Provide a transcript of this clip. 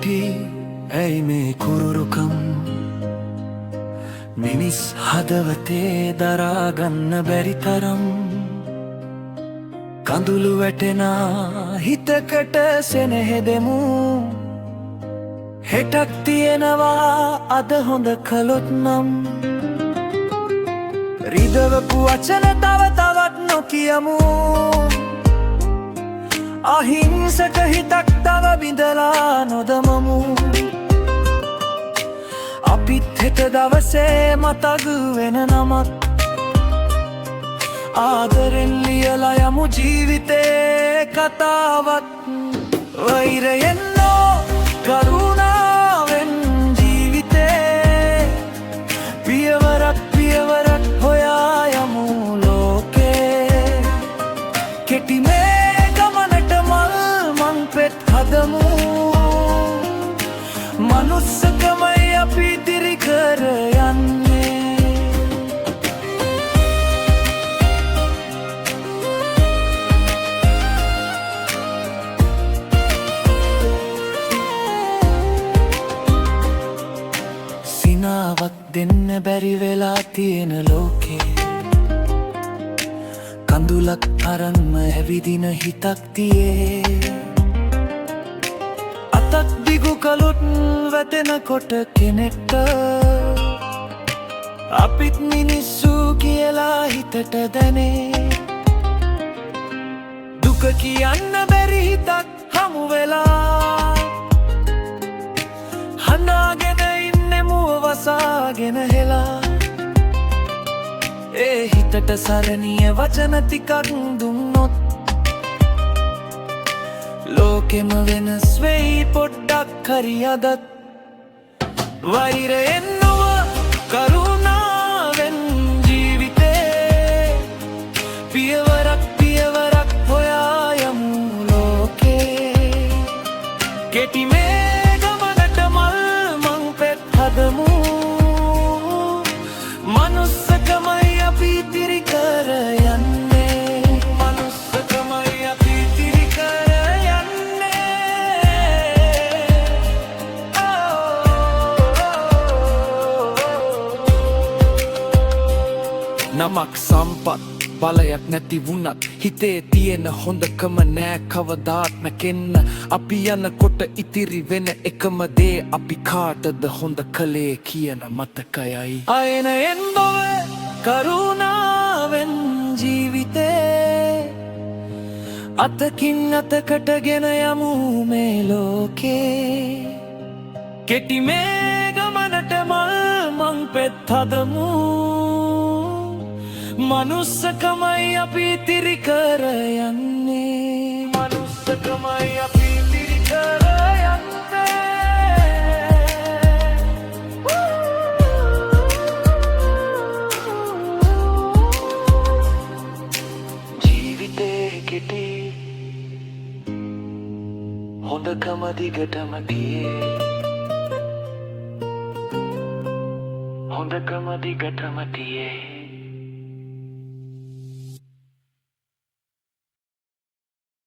කෙටි ඇයි මේ කුරුරුකම් මිනිස් හදවතේ දරාගන්න බැරි තරම් කඳුළු වැටෙනා හිතකට සෙනෙහෙදෙමු හෙටක් තියෙනවා අද හොඳ කළොත් නම් රිදවපු වචන තව තවත් නොකියමු අහිංසක හිතක් තව බිඳලා නොදමමු අපිත් හෙට දවසේ මතක් වෙන නමක් ආදරෙන් ලියලා යමු ජීවිතේ කතාවක් වෛරයෙන් නෝ කරුණාවෙන් ජීවිතේ පියවරක් පියවරක් හොයා යමු ලෝකේ කෙටි මේ ගමනට මල් මං පෙත් හදමු මනුස්සකමයි අපි දිරි කර යන්නේ සිනාවක් දෙන්න බැරි වෙලා තියෙන ලෝකේ කඳුලක් අරන්ම ඇවිදින හිතක් තියේ අතක් දිගු කළොත් වැටෙනකොට කෙනෙක්ට අපිත් මිනිස්සු කියලා හිතට දැනේ දුක කියන්න බැරි හිතක් හමු වෙලා හනාගෙන ඉන්නේ මුව වසාගෙන හෙලා ඒ හිතට සරණීය වචන ටිකක් දුන්නොත් ලෝකෙම වෙනස් වෙයි පොඩ්ඩක් හරි අදත් වෛරයෙන් නොව කරුණාවෙන් ජීවිතේ පියවරක් පියවරක් හොයා යමු ලෝකේ කෙටි මේ ගමනට මල් මං පෙත් හදමු මනුස්සකමයි අපි දිරි කර යන්නේ මනුස්සකමයි අපි දිරි කර නමක් සම්පත් බලයක් නැති වුණත් හිතේ තියෙන හොඳකම නෑ කවදාත්ම කෙන්න අපි යනකොට ඉතිරි වෙන එකම දේ අපි කාටද හොඳ කලේ කියන මතකයයි අයනයෙන් බව කරුණාවෙන් ජීවිතේ අතකින් අතකටගෙන යමු මේ ලෝකේ කෙටි මේ ගමනට මල් මං පෙත් හදමු මනුස්සකමයි අපි තිරි කර යන්නේ මනුස්සකමයි අපි තිරි කර යන්නේ ජීවිතේ කෙටි හොඳකම දිගටම තියේ හොඳකම දිගටම තියේ